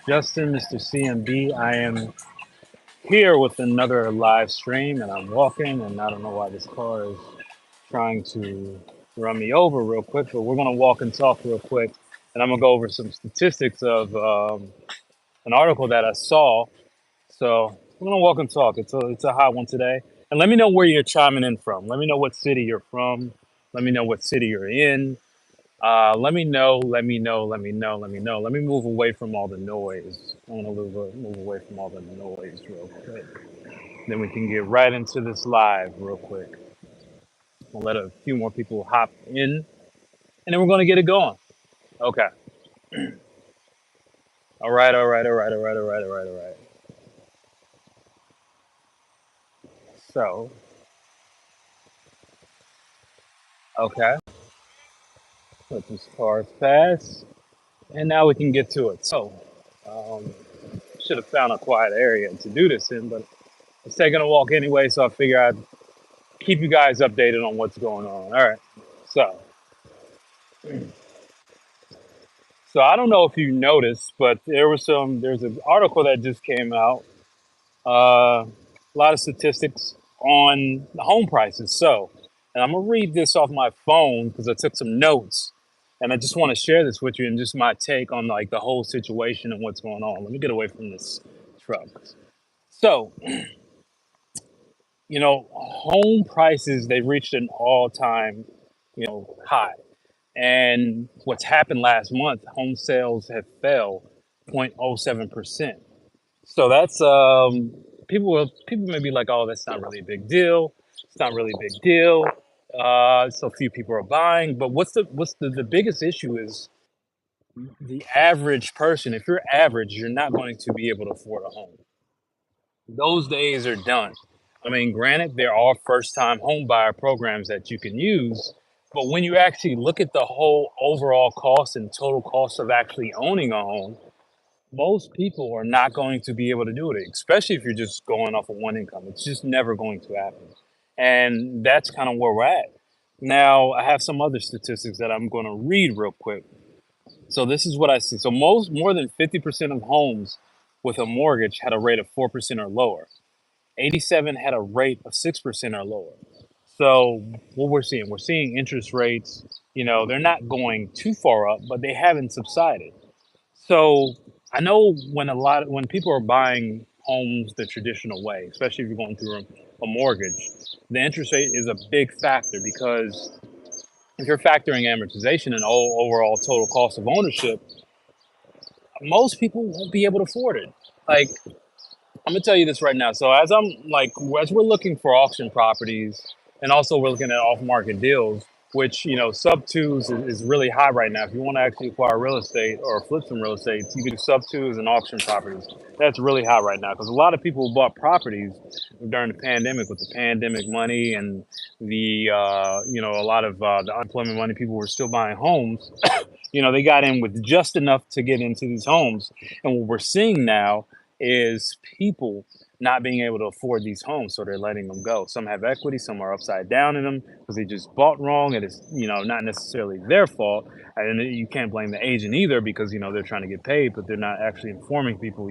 Justin, Mr. CMB. I am here with another live stream, and I'm walking, and I don't know why this car is trying to run me over real quick, but we're going to walk and talk real quick, and I'm going to go over some statistics of an article that I saw. So we're going to walk and talk. It's a hot one today. And let me know where you're chiming in from. Let me know what city you're from. Let me know what city you're in. Let me know. Let me move away from all the noise. I want to move away from all the noise real quick. Then we can get right into this live real quick. We'll let a few more people hop in, and then we're going to get it going. Okay. All right, all right, all right, all right, all right, all right, all right. So, okay. Let this car pass, and now we can get to it. So, um, should have found a quiet area to do this in, but I was taking a walk anyway, so I figure I'd keep you guys updated on what's going on. All right. So, so I don't know if you noticed, but there's an article that just came out. A lot of statistics on the home prices. So, and I'm gonna read this off my phone because I took some notes, and I just want to share this with you and just my take on like the whole situation and what's going on. Let me get away from this truck. So, home prices they reached an all-time, high. And what's happened last month, home sales have fell 0.07%. So that's people may be like, oh, that's not really a big deal. It's not really a big deal. So few people are buying. But what's the biggest issue is the average person. If you're average, you're not going to be able to afford a home. Those days are done. I mean, granted, there are first time home buyer programs that you can use, but when you actually look at the whole overall cost and total cost of actually owning a home, most people are not going to be able to do it, especially if you're just going off of one income. It's just never going to happen. And that's kind of where we're at. Now, I have some other statistics that I'm going to read real quick. So this is what I see. So more than 50% of homes with a mortgage had a rate of 4% or lower. 87 had a rate of 6% or lower. So what we're seeing interest rates, they're not going too far up, but they haven't subsided. So I know when people are buying homes the traditional way, especially if you're going through a mortgage, the interest rate is a big factor because if you're factoring amortization and overall total cost of ownership, most people won't be able to afford it. Like I'm gonna tell you this right now. So as we're looking for auction properties, and also we're looking at off-market deals, which sub twos is really hot right now. If you want to actually acquire real estate or flip some real estate, you can do sub twos and auction properties. That's really hot right now because a lot of people who bought properties during the pandemic with the pandemic money and the a lot of the unemployment money, people were still buying homes. They got in with just enough to get into these homes, and what we're seeing now is people not being able to afford these homes, so they're letting them go. Some have equity, some are upside down in them because they just bought wrong, and it's not necessarily their fault. And you can't blame the agent either because they're trying to get paid, but they're not actually informing people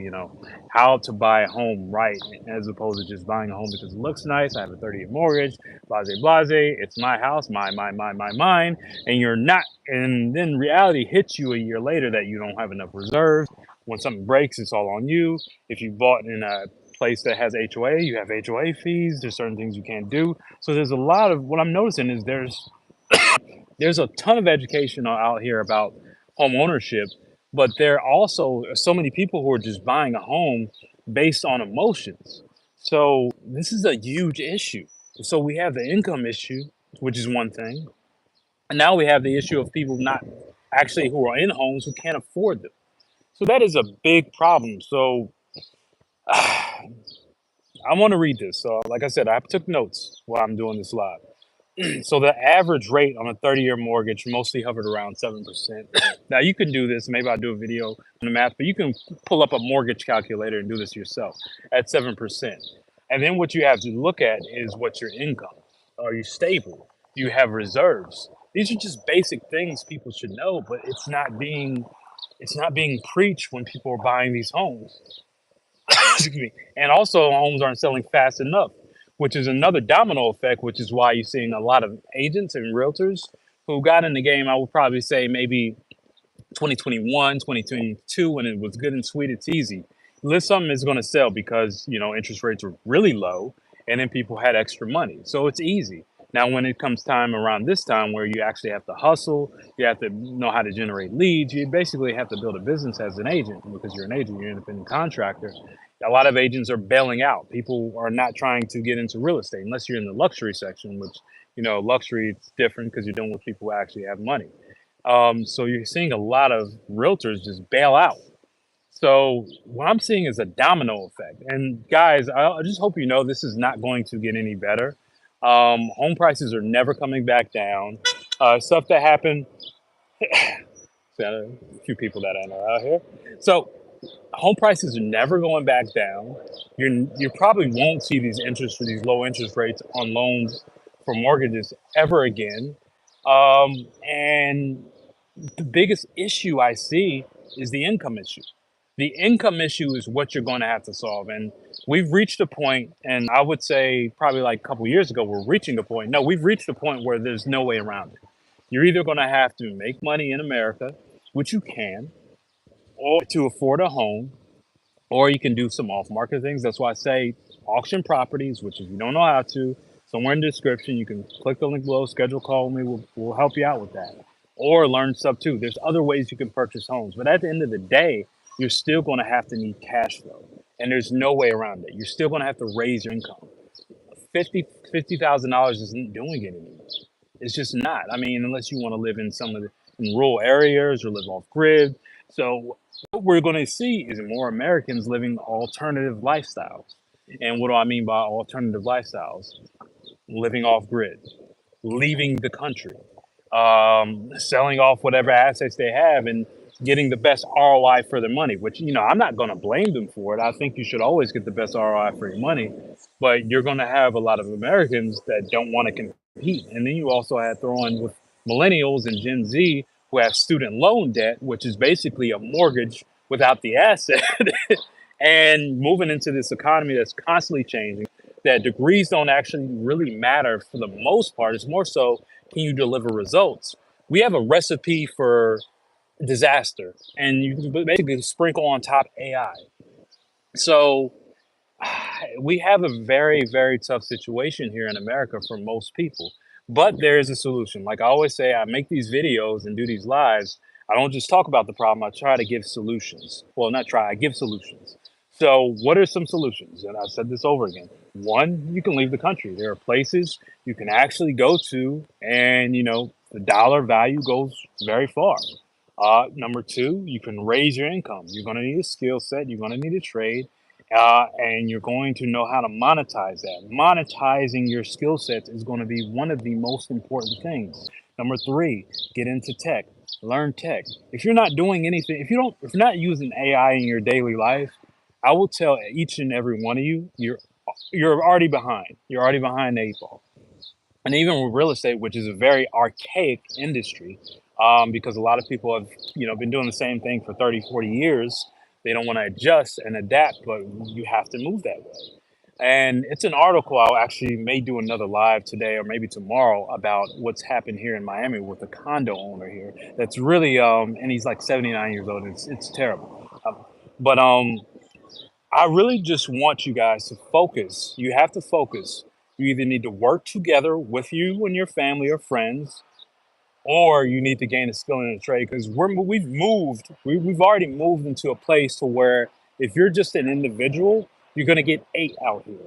how to buy a home right, as opposed to just buying a home because it looks nice. I have a 30-year mortgage, blase blase. It's my house, mine, and you're not. And then reality hits you a year later that you don't have enough reserves. When something breaks, it's all on you. If you bought in a place that has HOA, you have HOA fees. There's certain things you can't do. So there's a lot of what I'm noticing is there's a ton of education out here about home ownership, but there are also so many people who are just buying a home based on emotions. So this is a huge issue. So we have the income issue, which is one thing, and now we have the issue of people not actually who are in homes who can't afford them. So that is a big problem. So I want to read this. So, like I said, I took notes while I'm doing this live. So, the average rate on a 30-year mortgage mostly hovered around 7%. Now, you can do this. Maybe I'll do a video on the math, but you can pull up a mortgage calculator and do this yourself at 7%. And then what you have to look at is what's your income. Are you stable? Do you have reserves? These are just basic things people should know, but it's not being It's not being preached when people are buying these homes. Excuse me. And also, homes aren't selling fast enough, which is another domino effect, which is why you're seeing a lot of agents and realtors who got in the game. I would probably say maybe 2021, 2022, when it was good and sweet, it's easy. List something is going to sell because, interest rates were really low and then people had extra money. So it's easy. Now, when it comes time around this time where you actually have to hustle, you have to know how to generate leads, you basically have to build a business as an agent because you're an agent, you're an independent contractor. A lot of agents are bailing out. People are not trying to get into real estate unless you're in the luxury section, which, luxury it's different because you're dealing with people who actually have money. So you're seeing a lot of realtors just bail out. So what I'm seeing is a domino effect. And guys, I just hope you know this is not going to get any better. Home prices are never coming back down. Stuff that happened, got a few people that I know out here. So home prices are never going back down. You probably won't see these low interest rates on loans for mortgages ever again. And the biggest issue I see is the income issue. The income issue is what you're going to have to solve. And we've reached a point, and I would say probably like a couple years ago, we're reaching a point. No, we've reached a point where there's no way around it. You're either going to have to make money in America, which you can, or to afford a home, or you can do some off market things. That's why I say auction properties, which if you don't know how to, somewhere in the description, you can click the link below, schedule a call with me. We'll help you out with that. Or learn stuff too. There's other ways you can purchase homes. But at the end of the day, you're still going to have to need cash flow. And there's no way around it. You're still going to have to raise your income. $50,000 isn't doing it anymore. It's just not. I mean, unless you want to live in some of the in rural areas or live off grid. So what we're going to see is more Americans living alternative lifestyles. And what do I mean by alternative lifestyles? Living off grid, leaving the country, selling off whatever assets they have, and getting the best ROI for their money. Which I'm not going to blame them for it. I think you should always get the best ROI for your money, but you're going to have a lot of Americans that don't want to compete, and then you also have throw in with millennials and Gen Z who have student loan debt, which is basically a mortgage without the asset, and moving into this economy that's constantly changing. That degrees don't actually really matter for the most part. It's more so, can you deliver results? We have a recipe for disaster, and you can basically sprinkle on top AI. So we have a very, very tough situation here in America for most people. But there is a solution. Like I always say, I make these videos and do these lives. I don't just talk about the problem, I try to give solutions. Well, not try, I give solutions. So, what are some solutions? And I've said this over again. One, you can leave the country. There are places you can actually go to, and the dollar value goes very far. Number two, you can raise your income. You're going to need a skill set. You're going to need a trade, and you're going to know how to monetize that. Monetizing your skill sets is going to be one of the most important things. Number three, get into tech. Learn tech. If you're not doing anything, if you're not using AI in your daily life, I will tell each and every one of you, you're already behind. You're already behind the eight ball. And even with real estate, which is a very archaic industry, because a lot of people have been doing the same thing for 30, 40 years. They don't want to adjust and adapt, but you have to move that way. And it's an article I'll actually may do another live today or maybe tomorrow about what's happened here in Miami with a condo owner here. That's really and he's like 79 years old. It's terrible. But I really just want you guys to focus. You have to focus. You either need to work together with you and your family or friends, or you need to gain a skill in a trade because we've already moved into a place to where if you're just an individual, you're going to get eight out here.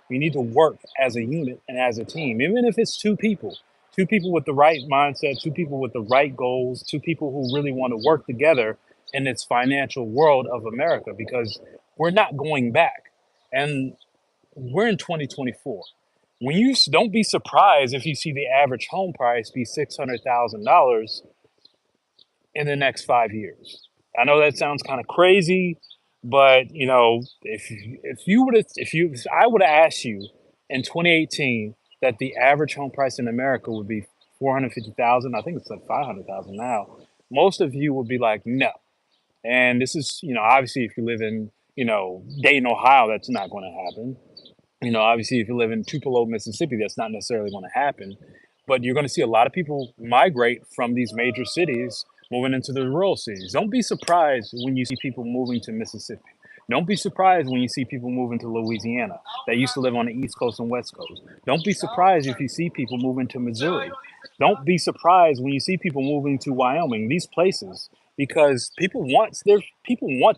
You need to work as a unit and as a team, even if it's two people with the right mindset, two people with the right goals, two people who really want to work together in this financial world of America, because we're not going back. And we're in 2024. When don't be surprised if you see the average home price be $600,000 in the next 5 years. I know that sounds kind of crazy, but if I would have asked you in 2018 that the average home price in America would be 450,000, I think it's like 500,000 now. Most of you would be like, no. And this is, obviously if you live in, Dayton, Ohio, that's not going to happen. Obviously, if you live in Tupelo, Mississippi, that's not necessarily going to happen. But you're going to see a lot of people migrate from these major cities moving into the rural cities. Don't be surprised when you see people moving to Mississippi. Don't be surprised when you see people moving to Louisiana that used to live on the East Coast and West Coast. Don't be surprised if you see people moving to Missouri. Don't be surprised when you see people moving to Wyoming, these places, because people want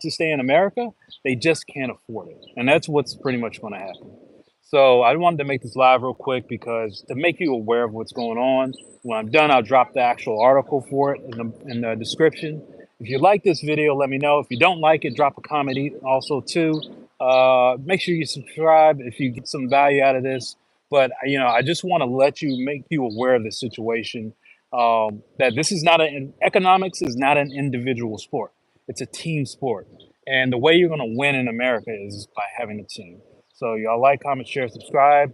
to stay in America, they just can't afford it. And that's what's pretty much going to happen. So I wanted to make this live real quick because to make you aware of what's going on. When I'm done, I'll drop the actual article for it in the description. If you like this video, let me know. If you don't like it, drop a comment also too. Make sure you subscribe if you get some value out of this. But I just want to make you aware of the situation. That this is not economics is not an individual sport. It's a team sport, and the way you're going to win in America is by having a team. So y'all like, comment, share, subscribe.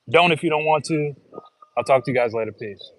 Don't if you don't want to. I'll talk to you guys later. Peace.